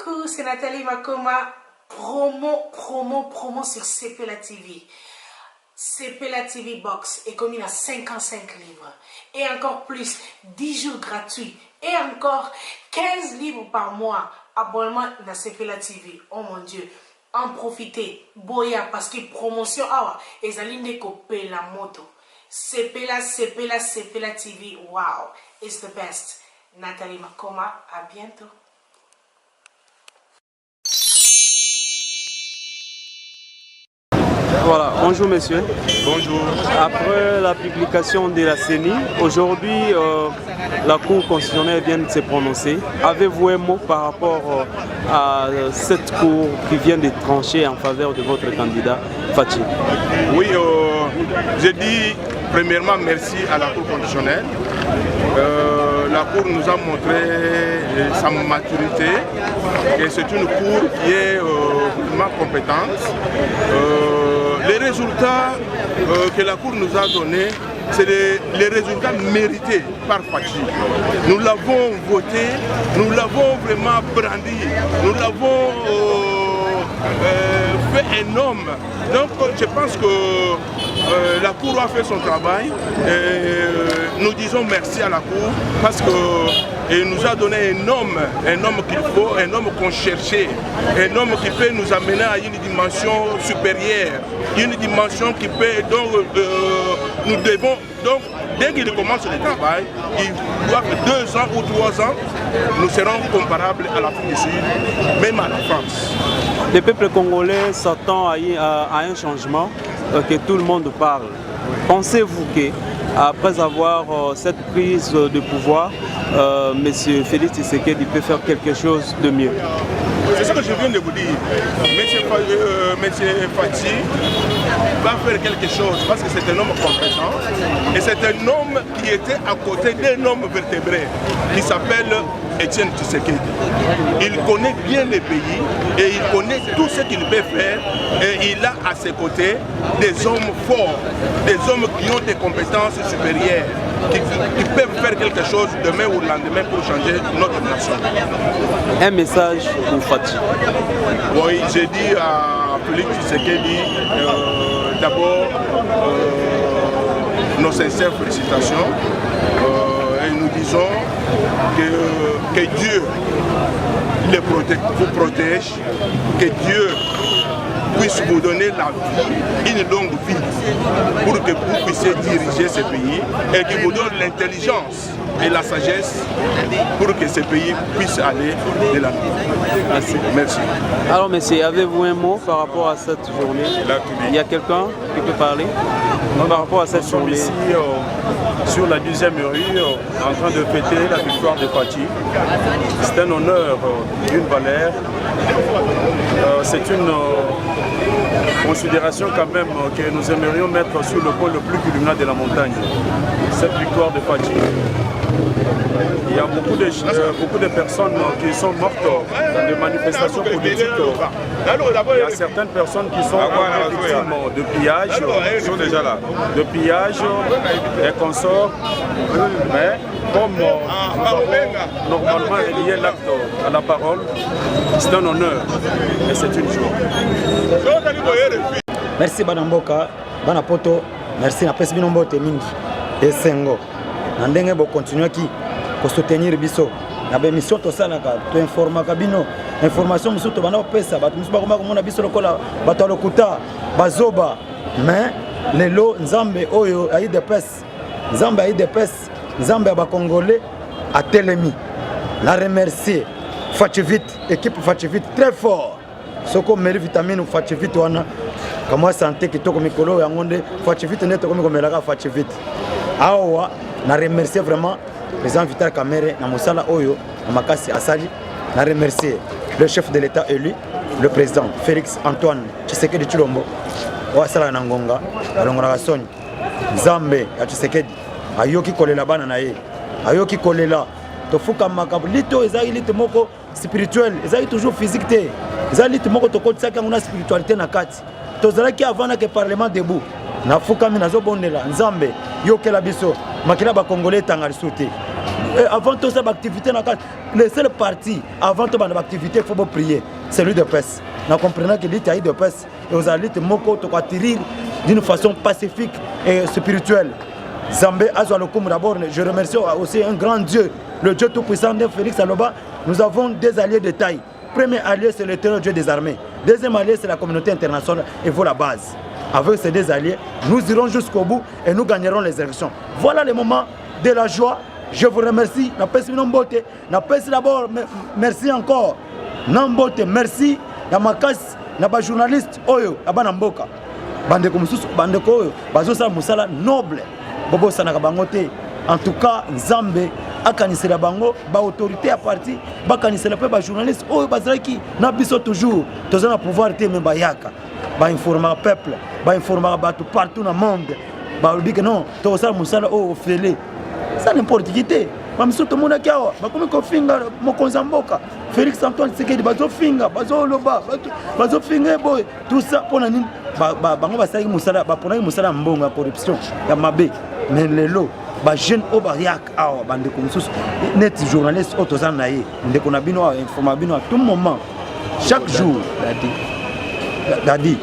Coucou, c'est Nathalie Makoma. Promo sur CPLA TV. CPLA TV Box est commis à 55 livres. Et encore plus, 10 jours gratuits. Et encore 15 livres par mois. Abonnement dans CPLA TV. Oh mon Dieu. En profitez. Boya parce que promotion awa. Et ça ligne copier la moto. CPLA TV. Wow. It's the best. Nathalie Makoma. À bientôt. Voilà, bonjour monsieur. Bonjour. Après la publication de la CENI, aujourd'hui la Cour constitutionnelle vient de se prononcer. Avez-vous un mot par rapport à cette Cour qui vient de trancher en faveur de votre candidat Fachi? Oui, je dis premièrement merci à la Cour constitutionnelle. La Cour nous a montré sa maturité et c'est une Cour qui est vraiment compétente. Les résultats que la Cour nous a donnés, c'est les résultats mérités par Fachi. Nous l'avons voté, nous l'avons vraiment brandi, nous l'avons fait un homme. Donc je pense que la Cour a fait son travail. Nous disons merci à la Cour parce qu'elle nous a donné un homme qu'il faut, un homme qu'on cherchait, un homme qui peut nous amener à une dimension supérieure, une dimension qui peut, donc nous devons, donc dès qu'il commence le travail, il doit que 2 ans ou 3 ans, nous serons comparables à l'Afrique du Sud, même à la France. Le peuple congolais s'attend à un changement que tout le monde parle. Pensez-vous que après avoir cette prise de pouvoir, M. Félix Tshisekedi peut faire quelque chose de mieux? C'est ce que je viens de vous dire. M. Fachi va faire quelque chose parce que c'est un homme compétent et c'est un homme qui était à côté d'un homme vertébré qui s'appelle Etienne Tshisekedi. Il connaît bien le pays et il connaît tout ce qu'il peut faire et il a à ses côtés des hommes forts, des hommes qui ont des compétences supérieures, qui peuvent faire quelque chose demain ou le lendemain pour changer notre nation. Un message pour Fachi. Oui, j'ai dit à Félix Tshisekedi d'abord nos sincères félicitations et nous disons que Dieu vous protège, que Dieu puisse vous donner la vie, une longue vie, pour que vous puissiez diriger ce pays et qu'il vous donne l'intelligence et la sagesse pour que ce pays puisse aller de l'avant. Merci. Merci. Alors monsieur, avez-vous un mot par rapport à cette journée? Il y a quelqu'un qui peut parler par rapport à cette journée? Nous sommes ici sur la 2e rue en train de fêter la victoire de Fachi. C'est un honneur d'une valeur. C'est une considération quand même que nous aimerions mettre sur le pôle le plus culminant de la montagne. Cette victoire de Fachi. Il y a beaucoup de personnes qui sont mortes dans des manifestations politiques. Il y a certaines personnes qui sont victimes de pillage, sont déjà là, de pillage et consorts. Mais comme nous avons normalement relié l'acte à la parole, c'est un honneur et c'est une joie. Merci Banamboka, Banapoto, merci na pesi binombote mingi esengo. Na ndenge bo continuer ki ko soutenir biso. Na be mission to salaka to informa kabino. Information musuto bana pesa batu musuba koma komona biso lokola bato lokuta bazoba. Mais lelo Nzambe oyo ayi de pes. Nzambe ayi de pes. Nzambe ba congolais a telemi. La remercier. Fachi vite, équipe Fachi vite très fort. Soko meri vitamine Fachi vite wana. Kama santé kitoko mikolo ya ngonde Fachi vite neto komi komelaka Fachi vite. Awa na remercier vraiment président Vital Kamerhe na mosala oyo na makasi asali. Na remercier le chef de l'État élu, le président Félix Antoine Tshisekedi Tshilombo. Wa sala na ngonga alongora sonyi. Nzambe ya Tshisekedi ayoki kolela bana na ye. Ayoki kolela tofuka makabu lito ezali lito moko spirituel, ezali toujours physique te. Ezali lito moko tokotisa kanguna spiritualité na kati. Tozalaki avant que parlement debout. Na fuka mina zo bondela Nzambe yokela biso makila ba congolais tanga lisuté. avant toute cette activité, le seul parti, avant toute activité, il faut prier. C'est lui de PES. Nous comprenons que l'État de PES et aux alliés Moko doivent atterrir d'une façon pacifique et spirituelle. Zambé Azwalokoum d'abord, je remercie aussi un grand Dieu, le Dieu tout-puissant de Félix Aloba. Nous avons des alliés de taille. Premier allié, c'est l'éternel Dieu des armées. Deuxième allié, c'est la communauté internationale et vous la base. Avec ces deux alliés, nous irons jusqu'au bout et nous gagnerons les élections. Voilà le moment de la joie. Je vous remercie. D'abord, merci encore. Nambote, merci. Namakas, naba journaliste, oyo, naba mboka. Bandeko mususu, bandeko oyo, bazosa musala noble. Bobo sanaka bangote. En tout cas, Nzambe akanisela bango, ba autorité à parti, ba kanisela pe ba journaliste, oyo bazaki na biso toujours. Tozana pouvoir te même bayaka. Ba informer peuple, ba informer bato partout dans le monde. Ba dit que non, tozala musala o fele. Ça n'importe qui te. Bamisuto mona kiawa, bakomi ko finga mokonza mboka. Félix Antoine Tshisekedi bazo finga, bazo loba, bazo finga boy. Tout ça pour nani bango basaki musala, ba pona musala mbongo ya corruption, ya mabe. Mais lelo ba jeune obariak awa bande ko mususu net journaliste otozana naye ndeko na bino informa bino à tout moment. Chaque jour dadi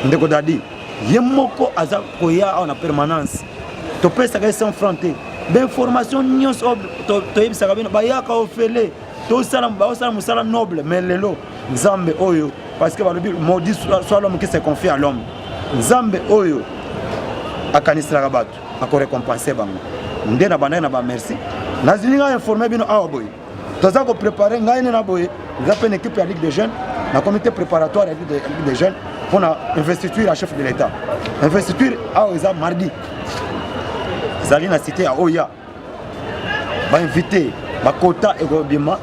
ndeko dadi yemoko aza koya en permanence. To pesa ka sans fronté. D'information nyos to yebisaka bino bayaka ofele to sala musala noble mais lelo Nzambe oyo parce que balobi maudit soit l'homme qui se confie à l'homme. Nzambe oyo akanisela bato ako récompenser bango nde na bana na ba merci nazilinga informer bino awa boy toza ko préparer ngai na boy za pe une équipe ya Ligue des jeunes na comité préparatoire ya Ligue des jeunes pour na investiture à chef de l'état investiture awa eza mardi zali na cité à Oya ba invité ba quota et gobima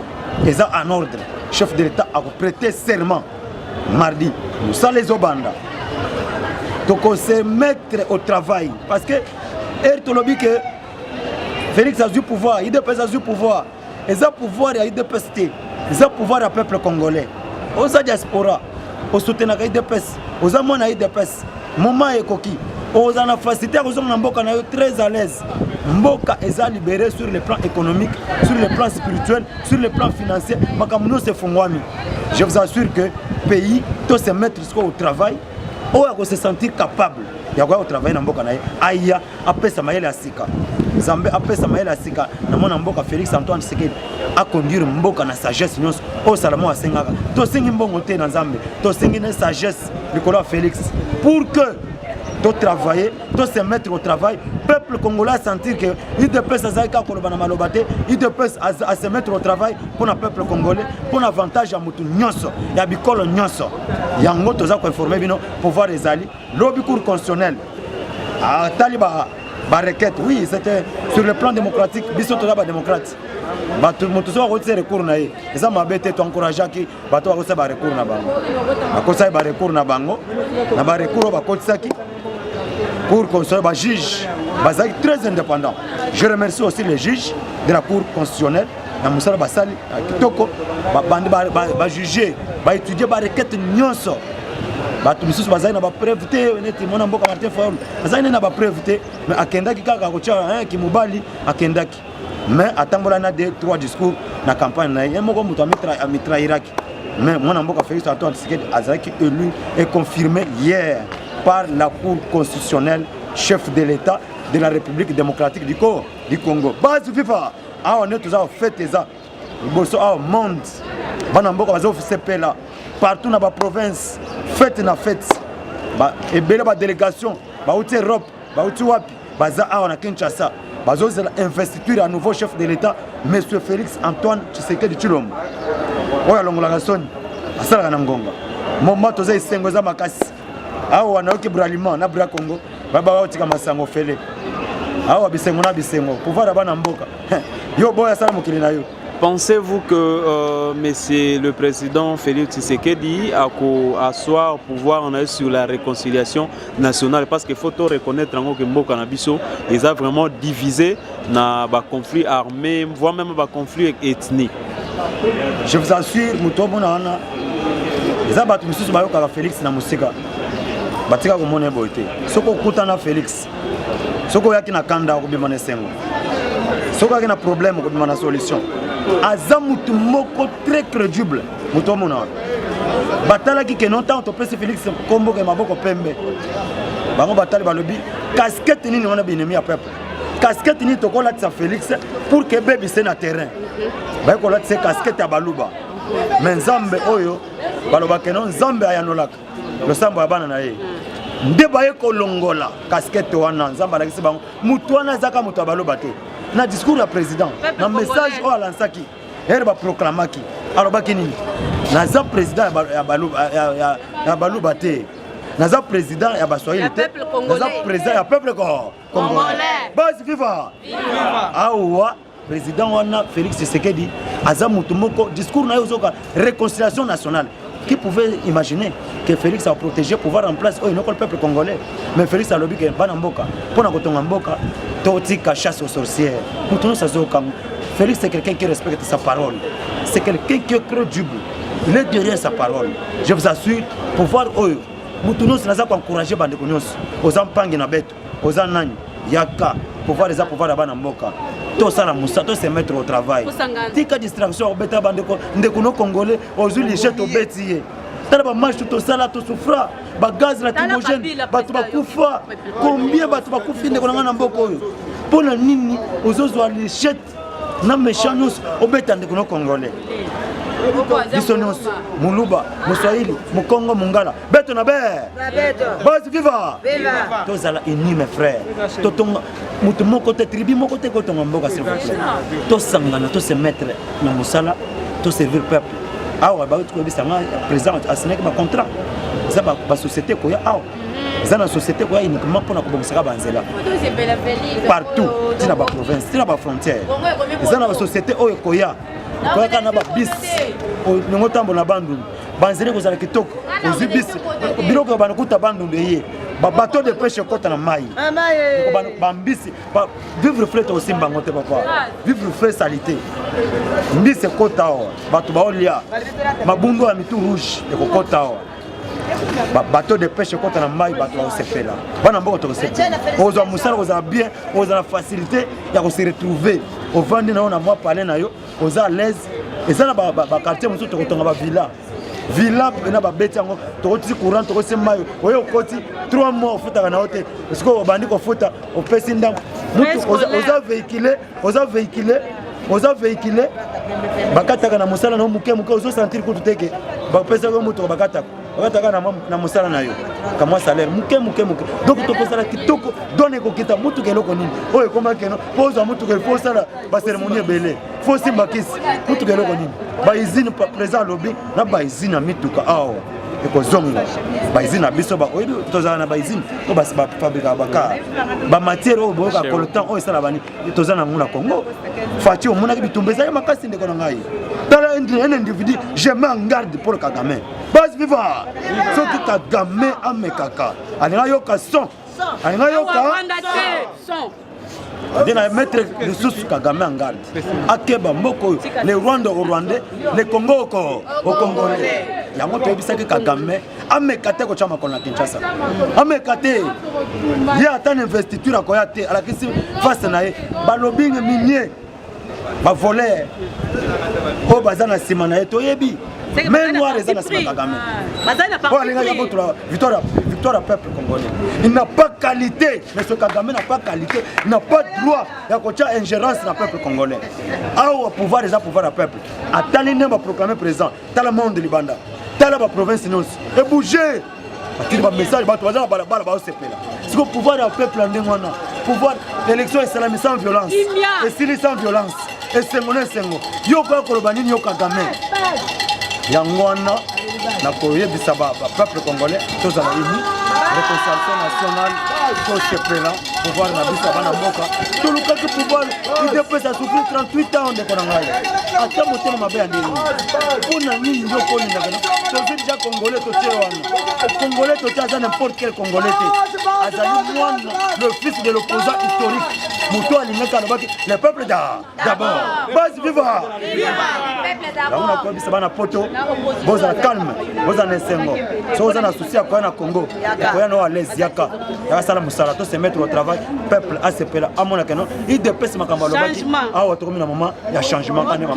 eza en ordre chef de l'état a prêté serment mardi nous ça les obanda donc se mettre au travail parce que Ertolobi que Félix a du pouvoir, il a du pouvoir, il a pouvoir à IDPST, il a pouvoir à peuple congolais, aux diaspora, aux soutenants IDPS, aux amants IDPS, moment et coquille, aux en facilité, aux hommes Mboka très à l'aise. Mboka est libéré sur le plan économique, sur le plan spirituel, sur le plan financier. Je vous assure que le pays doit se mettre au travail. On va se sentir capable de travailler dans Mboka. Aïe, après ça m'a sika. Zambé après ça m'a sika. Na mon Mboka Félix Antoine Tshisekedi a conduire Mboka na sagesse nyos. O salamo asengaka. To sengi mbongo te na Zambé. To sengi na sagesse Nicolas Félix pour que de travailler, de se mettre au travail. Le peuple congolais sentir que il dépêche à se mettre au travail pour le peuple congolais, pour l'avantage à Moutou Nyonso, il y a Bikolo Nyonso. Il y a un autre qui informé pour voir les alliés. Lobby cour constitutionnel. À Taliba, requête, oui, c'était sur le plan démocratique, Bissot Toba démocrate. Moto so rotse recours na ye eza mabete to encourager ki bato ba kosa ba recours na bango bakosa ba recours na bango na ba recours ba kotsaki pour constitutionnelle ba juge bazaki très indépendant. Je remercie aussi les juges de la cour constitutionnelle na musala basali kitoko ba juger ba étudier ba requête nyonso bato misusu bazali na ba preuve te neti mona mboka Martin Fayulu bazali na ba preuve te mais akendaki kaka kotia ki mobali akendaki. Mais attends, on a 2-3 discours dans la campagne. Il y a un moment où on a mitraillé. Mais mon amboka Félix Antoine Tshisekedi a été élu et confirmé hier par la Cour constitutionnelle, chef de l'État de la République démocratique du Congo. Base FIFA, on est tous en fait ça. Au monde, on a fait là partout dans la province, fête na fête. Et belle délégation, Europe, Wapi, on a Kinshasa. Bazoze investiture à nouveau chef de l'État, M. Félix Antoine Tshisekedi Tshilombo. Oya longola soni, asala na ngonga. Moma toza isengo za makasi. Awa na oki braliment na bra Congo, baba otika masango fele. Awa bisengo na bisengo, pouvoir bana mboka. Yo boya sala mokili na yo. Pensez-vous que monsieur le président Félix Tshisekedi a asseoir pouvoir en aller sur la réconciliation nationale parce qu'il faut reconnaître que Mboka Nabiso ils ont vraiment divisé dans le conflit armé, voire même le conflit ethnique. Je vous assure, Moutobona, les abattus sont Félix na musika. Batika ko mone boité. Soko kutana Félix. Soko yaki na kanda ko bimane sengo. Ce qui a un problème, c'est la solution. Azamutu moko très crédible. Mutomona. Batala qui non tant au PC Félix Kombo et Maboko Pembe. Bango batali balobi casquette ni on a bien aimé à peuple. Casquette ni to kola tsa Félix pour que bébé c'est na terrain. Ba kola tsa casquette à Baluba. Mais Nzambe oyo baloba kenon Nzambe ayanolaka. Le samba bana na ye. Ndeba ye ko longola casquette wana Nzamba la kisi bango. Mutu wana zaka mutu Baluba te. Na discours du président, na message au Alansaki, elle va proclamer qui. Alors bakini. Na za président ya Baluba te. Naza président ya Baswahili te. Naza président ya peuple congolais. Base viva. Awa président wana Félix Tshisekedi aza mutu moko discours na yozoka réconciliation nationale. Qui pouvait imaginer que Félix a protégé pouvoir en place le peuple congolais. Mais Félix a lobby que bana mboka pour na kotonga mboka totika chasse aux sorcières. Mutu ça zoka. Félix c'est quelqu'un qui respecte sa parole. C'est quelqu'un qui est crédible. Il est derrière sa parole. Je vous assure pouvoir oyo mutu nous naza ko encourager bande ko nyos ozampangi na beto ozanani yaka pouvoir les pouvoir la bana mboka. Tout ça la moussa, tout se mettre au travail. Tika distraction au bêta bande ko ndekuno congolais aux les jette au bêtier. Tala ba marche tout ça là tout souffra, ba gaz lacrymogène, ba tu ba kufa. Combien ba tu ba kufi ndekuno na mboka oyo. Pona nini ozozo les jette na méchant nous au bêta ndekuno congolais. Dissonance, Muluba, Moussouaïli, Mukongo, Mungala, Beto na Beto, Base viva, tous à la unis mes frères, tous mon côté tribu, mon côté Kotongamboga, s'il vous plaît, tous sangana, tous se mettre dans Moussala, tous servir le peuple. Ah ouais, bah tu peux dire président à signer un contrat, ça va la société quoi, ah, ça la société quoi uniquement pour la commencer à banzer là. Partout, c'est dans la province, c'est dans la frontière, ça la société oh koya. Kwa kana ba bis o ngotambo na bandu banzele kozala kitoko ozibis biloko banakuta bandu ndeye ba bateau de pêche kota na mai ba mbisi ba vivre frais aussi mbangote papa vivre frais salité mbisi kota o batu ba olia mabungo ya mitu rouge e kota o ba bateau de pêche kota na mai batu ba osepela bana mboko to osepela ozo musala kozala bien ozala facilité ya ko se retrouver au vendre na moi parler na yo aux à l'aise et ça na ba quartier muso to kotonga ba villa na ba beti yango to koti courant to kosi mayo oyo koti 3 mois futa na hotel parce que bandi ko futa au pesi ndam mutu aux véhiculer bakataka na musala na muke ozo sentir ko tuteke ba pesa ko mutu bakataka na musala na yo kama salaire muke donc to posala kitoko donne ko kita mutu keloko nini oyo koma keno poza mutu ke faut sala ba cérémonie belé faut simba kisi mutu keloko nini ba izine présent lobby na ba izine mituka awo eko zonga ba izine biso ba oyo tozana na ba izine ko ba fabrica baka ba matière oyo boka coltan oyo sala bani tozana nguna Congo fati o mona ki bitumbeza makasi ndeko na ngai tala un individu je mets en garde pour Kagame base viva so ki Kagame amekaka alinga yoka son alinga yoka son de la mettre le sous Kagame en garde akeba mboko les Rwandais les Congo au Congolais yango toyebisa ke Kagame amekate ko chama kona Kinshasa amekate ya ata investiture akoya te alakisi face na ye balobing minier ba voler ko bazana sima na ye toyebi mais noir les ana sima Kagame victoire peuple congolais il n'a pas qualité mais ce Kagame n'a pas qualité il n'a pas droit ya kocha ingérence na peuple congolais au pouvoir les pouvoir à peuple atali ne va proclamer président dans le monde de Libanda dans la province nous et bouger parce que message ba toza bala ba osepela c'est que pouvoir du peuple ndengwana pouvoir élection islamique sans violence et sili sans violence et sengo yo ko koloba nini yo Kagame yangwana na koyebisa ba peuple congolais tozala uni réconciliation nationale osepela pouvoir na biso bana mboka toluka ke pouvoir idps a souffrir 38 ans de konangai ata motema mabe ya ndeni pona nini yo kolinda kana tozi déjà congolais congolais totia n'importe quel congolais azali mwana le fils de l'opposant historique moto alingaka alobaki le peuple d'abord base viva on a quoi bana poto boza calme boza nesengo so oza na souci ya koya na Congo koya no à l'aise yaka sala musala to se mettre au travail peuple ACP à mon akeno il dépêche makambo lobaki ah wa tokomi na moment ya changement kana maman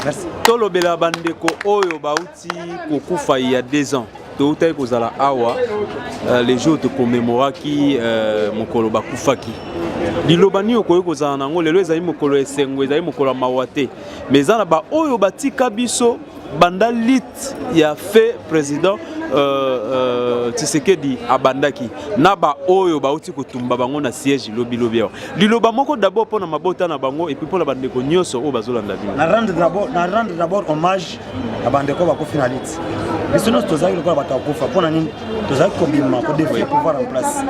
merci tolobela bandeko oyo bauti kokufa il y a 2 ans toutai kozala awa les jours de commémoraki mokolo bakufaki liloba ni okoyo kozala nango lelo ezali mokolo esengo ezali mokolo mawa te mais ezala ba oyo batika biso banda lit ya fait président Tshisekedi abandaki na ba oyo bauti kotumba bango na siège lobi liloba moko d'abord pona mabota na bango et puis pona bandeko nyonso o bazolanda bino na rendre d'abord hommage à bandeko ba ko finaliste biso nous tozali lokola batakufa pona nini tozali kobima ko défier pouvoir en place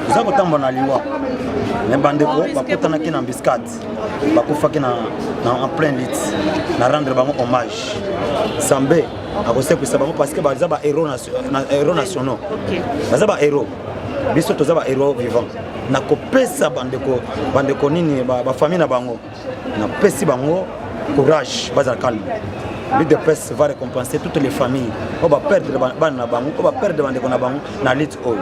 tozali kotamba na liwa mais bandeko bakutana ki na embuscade bakufaki na en plein lit na rendre bango hommage Zambé a reçu parce que baza ba héros nationaux baza ba héros biso toza ba héros vivants na kopesa bandeko nini ba famille na bango na pesi bango courage baza calme. L'UDPS va récompenser toutes les familles. On va perdre na bango, on va perdre bandeko na bango na lit oil.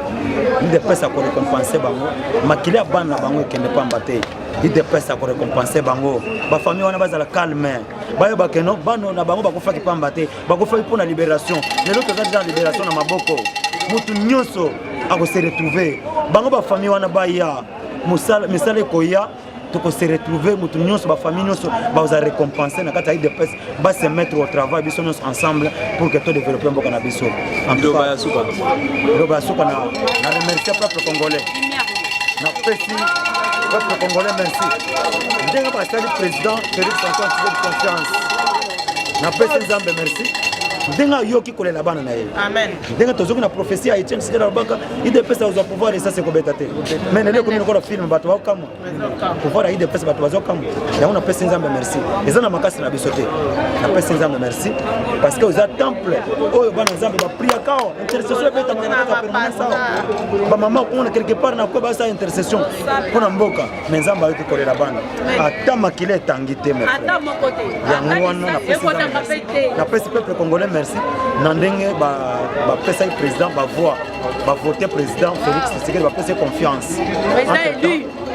L'UDPS a récompensé bango, makili ban na bango qui ne pas mbaté. L'UDPS a récompensé bango. Ba famille wana baza la calme. Ba yo bakeno bano na bango bakofa ki pambaté, bakofa pour la libération. Les autres déjà libération na maboko. Mutu nyonso a se retrouver. Bango ba famille wana ba ya musala misale koya. Donc se retrouver mutu nyonso ba famille nyonso ba vous a récompensé na kata IDPS ba se mettre au travail biso nyonso ensemble pour que tout développer mboka na biso en tout cas loba suka na remercier peuple congolais na pesi peuple congolais merci ndenge ba sali président Félix Antoine Tshisekedi confiance na pesi Nzambe merci denga yoki kolela bana na ye amen denga tozoki na prophétie a Etienne Tshisekedi Lobaka IDPS a pouvoir et ça c'est kobeta te mais nele komi ko film bato ba kama pouvoir IDPS bato bazo kama ya on appelle Nzambe merci eza na makasi na biso te na pesi Nzambe merci parce que aux temple oyo bana Nzambe ba prier kao intercession beta na permanence ba maman on quelque part na ko ba sa intercession pona mboka mais Nzambe ayoki kolela bana ata makile tangite me ata mokote ya ngwana na pesi peuple congolais merci nandenge ba pesa président ba voix ba voter président Félix Tshisekedi ba pesa confiance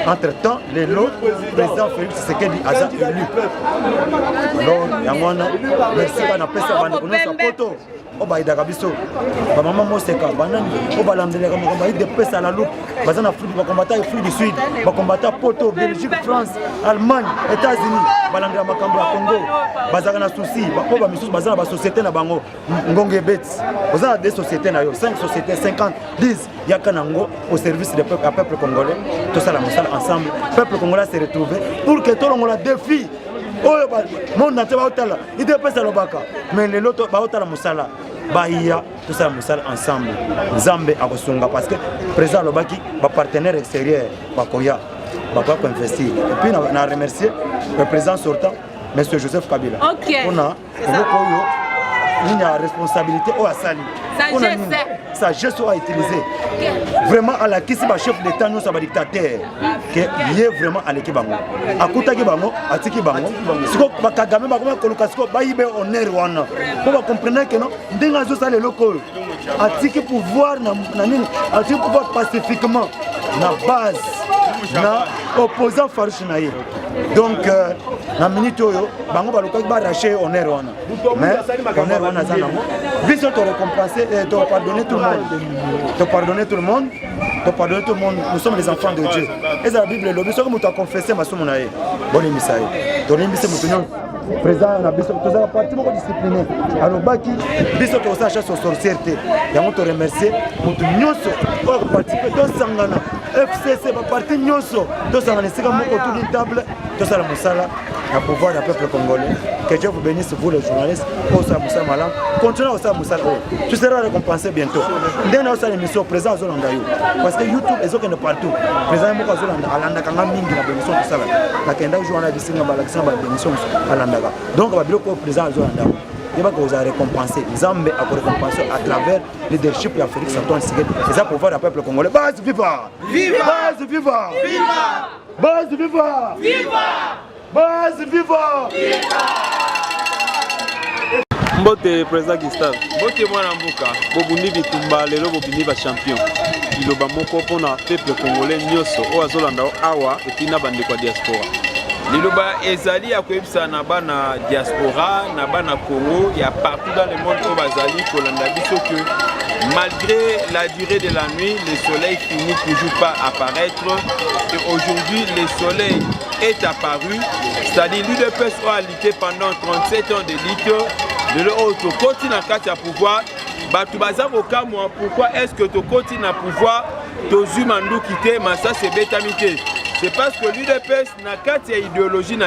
entre temps les lots président Félix Tshisekedi aza élu alors yangwana merci ba na pesa ba na poto o ba ida kabiso ba mama moseka banani o ba landela kama ba ide pesa la loupe baza na Afrique ba combattre Afrique du Sud ba combattre Poto Belgique France Allemagne États-Unis balandela makambo ya Congo bazaka na souci ba ko ba misusu baza na ba société na bango ngonge bet baza des sociétés na yo 5 sociétés 50 10 yaka nango au service du peuple congolais tout ça la mosala ensemble peuple congolais se retrouver pour que tout le monde défi oyo ba monde entier ba otala ide pesa lobaka mais les loto ba otala mosala Bahia, tout ça, nous ensemble. Nzambe a kosunga parce que le président Lobaki, le partenaire extérieur, Bakoya, va investir. Et puis, on a remercié le président sortant, M. Joseph Kabila. Ok. On a une responsabilité au Assali. Sagesse a utilisé. Vraiment, à la kisi, le chef d'État, nous sommes dictateur. Il est vraiment à l'équipe. À Koutaki Bango, à Tiki Bango, si vous Kagame Bango, Kolokasiko, Baïbe, on est Rwanda. Vous comprenez que non, Dengazo, ça les locaux. À Tiki pouvoir, à Tiki pouvoir pacifiquement, na base, na opposant farouche naïe. Donc, na minute oyo, Bango Balokaki va arracher on est Rwanda. Mais on est Rwanda, ça n'a pas. Vision te récompenser et te pardonner tout le monde. Te pardonner tout le monde. Te pardonner tout le monde. Nous sommes les enfants de Dieu. Et la Bible, le biso comme tu as confessé ma somme naïe. Bonne émission. Ton émission, mon président na biso tous les partis beaucoup disciplinés alors baki biso to sa chasse aux sorcières yango to remercier mutu nyonso pour participer to sangana FCC ba parti nyonso to sangana sika moko autour d'une table to sala musala na pouvoir du peuple congolais que Dieu vous bénisse vous les journalistes au sa musala malam continuez au sa musala tu seras récompensé bientôt ndena au sa émission présent Zolanda yo parce que YouTube est aucun partout présent moko Zolanda alanda kanga mingi na bénédiction to sala na kenda journal bisinga balakisa ba bénédiction alanda donc le président Zolanda il va vous récompenser Nzambe a récompensé à travers le leadership de Félix Antoine Tshisekedi et ça pour voir le peuple congolais base viva viva base viva viva base viva viva base viva viva Mbote président Gustave. Mbote mwana mboka. Bobundi bitumba lelo bobini ba champion. Liloba moko pona peuple congolais nyoso o azolanda awa etina bande kwa diaspora. Liloba ezali ya koyebisa na bana diaspora, na bana Congo, il y a partout dans le monde où bazali kolanda biso que malgré la durée de la nuit, le soleil finit toujours par apparaître. Et aujourd'hui, le soleil est apparu. C'est-à-dire l'UDPS a lutté pendant 37 ans de lutte. De l'autre côté, dans le pouvoir, pourquoi est-ce que tu continues à pouvoir te mandou quitter, mais ça c'est bétamité. C'est parce que l'UDPS n'a qu'à idéologie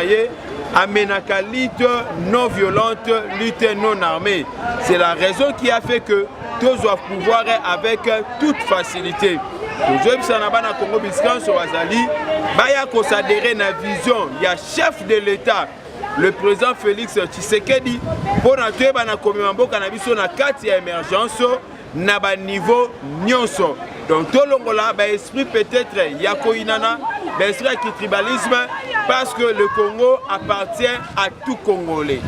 amène à lutte non violente, lutte non armée. C'est la raison qui a fait que tous doivent pouvoir avec toute facilité. Aujourd'hui, si on a un Congo Biscan sur Azali, il faut s'adhérer à la vision. Il y a chef de l'État, le président Félix Tshisekedi, pour notre commémoration cannabis na carte émergence na ba niveau nyonso. Donc tout le monde là, esprit peut-être yako inana, esprit qui tribalisme, parce que le Congo appartient à tout Congolais.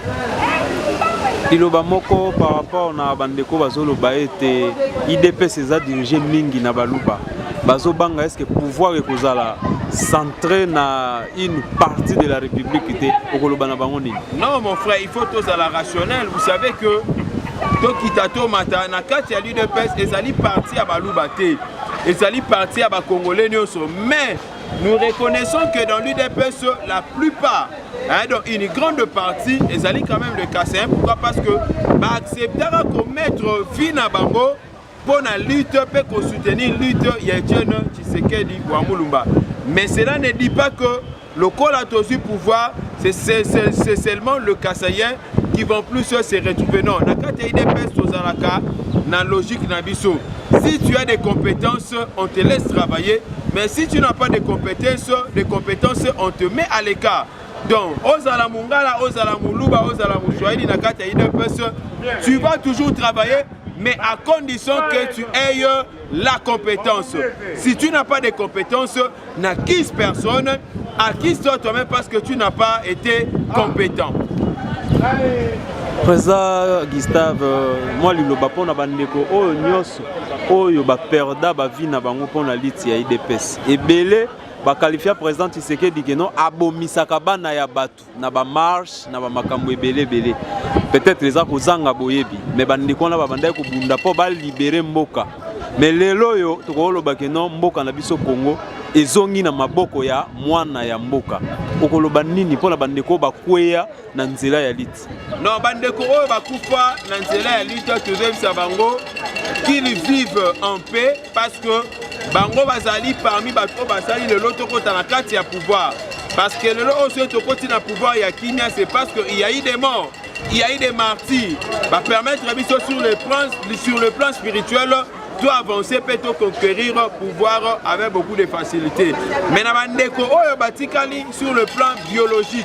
Liloba moko par rapport na bandeko bazoloba ete IDPS eza dirigé mingi na baluba. Bazobanga est-ce que pouvoir ekozala centré na une partie de la République était au Koloba na bango nini? Non mon frère, il faut tous à la rationnelle. Vous savez que Tokitato Mata na kati ya l'UDPS ezali parti à baluba te. Ezali parti à ba Congolais nyonso. Mais nous reconnaissons que dans l'UDPS la plupart donc une grande partie, ils allaient quand même le casser. Pourquoi? Parce que accepter qu'on mette vie na bango pour la lutte, pour soutenir la lutte, il y a Tshisekedi ou Amulumba. Mais cela ne dit pas que le col pouvoir, c'est seulement le Kassaïen qui vont plus se retrouver. Non, dans la logique Nabiso. Si tu as des compétences, on te laisse travailler. Mais si tu n'as pas de compétences, on te met à l'écart. Donc, Ozala Mungala, Ozala Muluba, Ozala Mouchouaïdi, Nakata IDPS, tu vas toujours travailler, mais à condition que tu aies la compétence. Si tu n'as pas de compétences, n'acquise personne, acquise-toi toi-même parce que tu n'as pas été compétent. Président Gustave, moi liloba pona bandeko oyo nyonso oyo ba perda ba vie na bango pona liti ya IDPS. Ebele ba qualifier président Tshisekedi que non abomisaka bana ya batu na ba marche na ba makambo ebele. Peut-être les akozanga boyebi mais bandeko na ba bandai ko bunda po ba libérer mboka. Mais lelo yo tokoloba que non mboka na biso Congo ezongi na maboko ya mwana ya mboka. Okoloba nini pona bandeko bakweya na nzela ya liti? Non, bandeko oyo bakufa na nzela ya liti tozebisa bango qu'ils vivent en paix parce que bango bazali parmi bato bazali lelo tokota na kati ya pouvoir. Parce que lelo oyo tokoti na pouvoir ya Kimia, c'est parce qu'il y a eu des morts, il y a eu des martyrs. Va permettre sur le plan spirituel doit avancer, peut conquérir pouvoir avec beaucoup de facilité. Mais sur le plan biologique,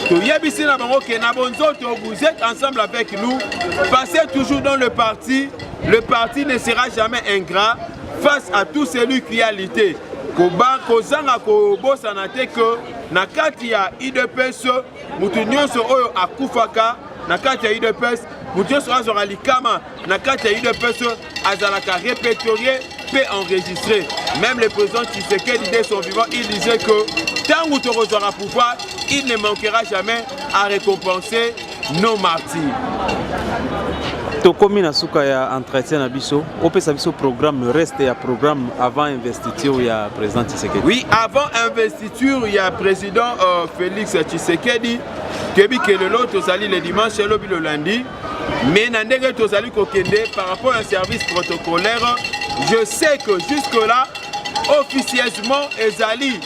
vous êtes ensemble avec nous, passez toujours dans le parti ne sera jamais ingrat face à tout celui qui a lutté. Kozanga kobosanate que na kati ya IDPS mutu nyonso oyo akufaka na kati ya IDPS mutu nyonso azora likama na kati ya IDPS azalaka répertorié peut enregistrer. Même le président Tshisekedi dès son vivant, il disait que tant que tu auras pouvoir, il ne manquera jamais à récompenser nos martyrs. Tokomi na suka ya entretien na biso, opesa biso programme, le reste ya programme avant investiture ya président Tshisekedi. Oui, avant investiture, il y a président Félix Tshisekedi kebi que le lot tozali le dimanche et le lundi. Mais nandenge tozali kokende par rapport à un service protocolaire, je sais que jusque là officieusement ezali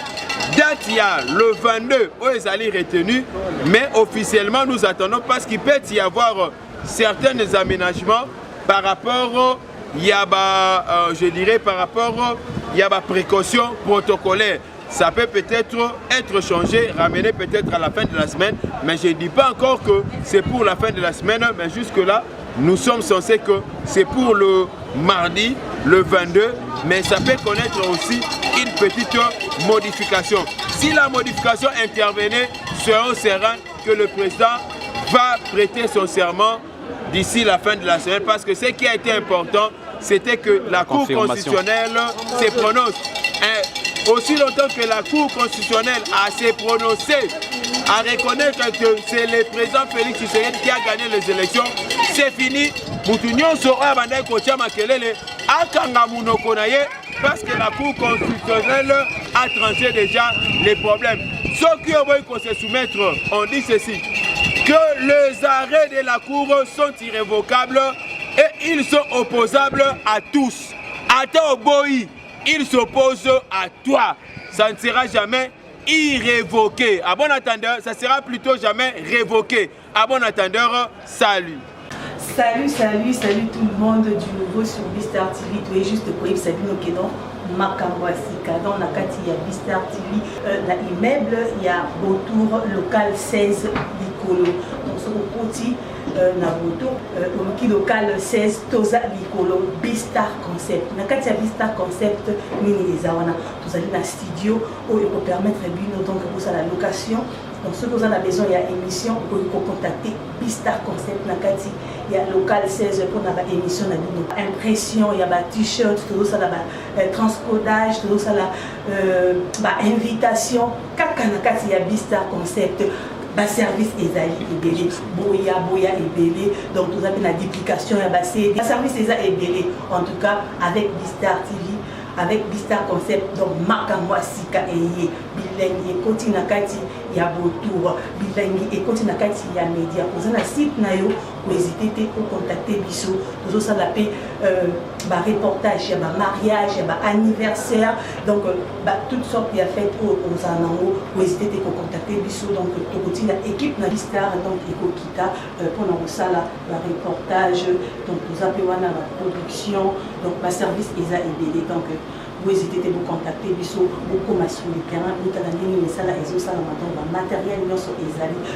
date il y a le 22 où ezali retenu, mais officiellement nous attendons parce qu'il peut y avoir certains aménagements par rapport je dirais par rapport il y a précaution protocolaire. Ça peut peut-être être changé, ramené peut-être à la fin de la semaine, mais je ne dis pas encore que c'est pour la fin de la semaine, mais jusque là nous sommes censés que c'est pour le mardi, le 22, mais ça peut connaître aussi une petite modification. Si la modification intervenait, serons sereins que le président va prêter son serment d'ici la fin de la semaine, parce que ce qui a été important, c'était que la Cour constitutionnelle se prononce. Aussi longtemps que la Cour constitutionnelle a se prononcé à reconnaître que c'est le président Félix Tshisekedi qui a gagné les élections, c'est fini. Moutounion sera bandai kocha makelele akanga munoko na ye parce que la Cour constitutionnelle a tranché déjà les problèmes. Ceux qui ont se soumettre, on dit ceci, que les arrêts de la Cour sont irrévocables et ils sont opposables à tous. Ata Oboyi, il s'oppose à toi. Ça ne sera jamais irrévoqué. À bon entendeur, ça sera plutôt jamais révoqué. À bon entendeur, salut. Salut tout le monde du nouveau sur Bistar TV. Tu es juste pour y savoir nos kédons. Makambo Asika dans la kati ya Bistar TV na immeuble il y a autour local 16 Likolo. Donc ce petit na moto au local 16 Toza Likolo Bistar Concept. Na kati ya Bistar Concept mini les awana. Vous allez dans studio où il peut permettre bino donc pour ça la location. Donc ceux qui ont besoin il y a émission vous pouvez contacter Bistar Concept na kati il y a local 16 pour la émission na impression il y a ba t-shirt tout ça là transcodage tout ça là invitation kaka na kati ya Bistar Concept ba service ezali ebele boya ebele donc vous avez la duplication ya ba CD service ezali ebele en tout cas avec Bistar TV avec Bistar Concept donc makambo asika eye bilengi ekoti na kati ya botour bilengi ekoti na kati ya média oza na site na yo n'hésitez pas à contacter biso tozo sala pe ba reportage ya ba mariage ya ba anniversaire donc toutes sortes de fêtes aux anango n'hésitez pas à contacter biso donc tokoti na équipe na Bistar donc ekokita pour na sala ba reportage donc toza pe wana ba production donc ba service eza ebele donc vous hésitez à vous contacter, beaucoup sur le terrain, vous avez des messages et vous avez un matériel, nous sommes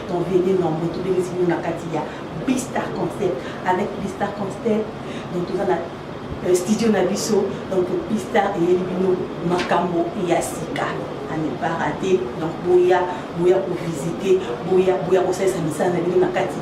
donc venez nombreux, tous les signes Katia, Bistar Concept, avec Bistar Concept, donc vous avez un studio Nabiso, donc Bistar et Elibino, Makambo et Asika. À ne pas rater, donc Boya pour visiter, Boya pour ça, ça me semble, Nakati.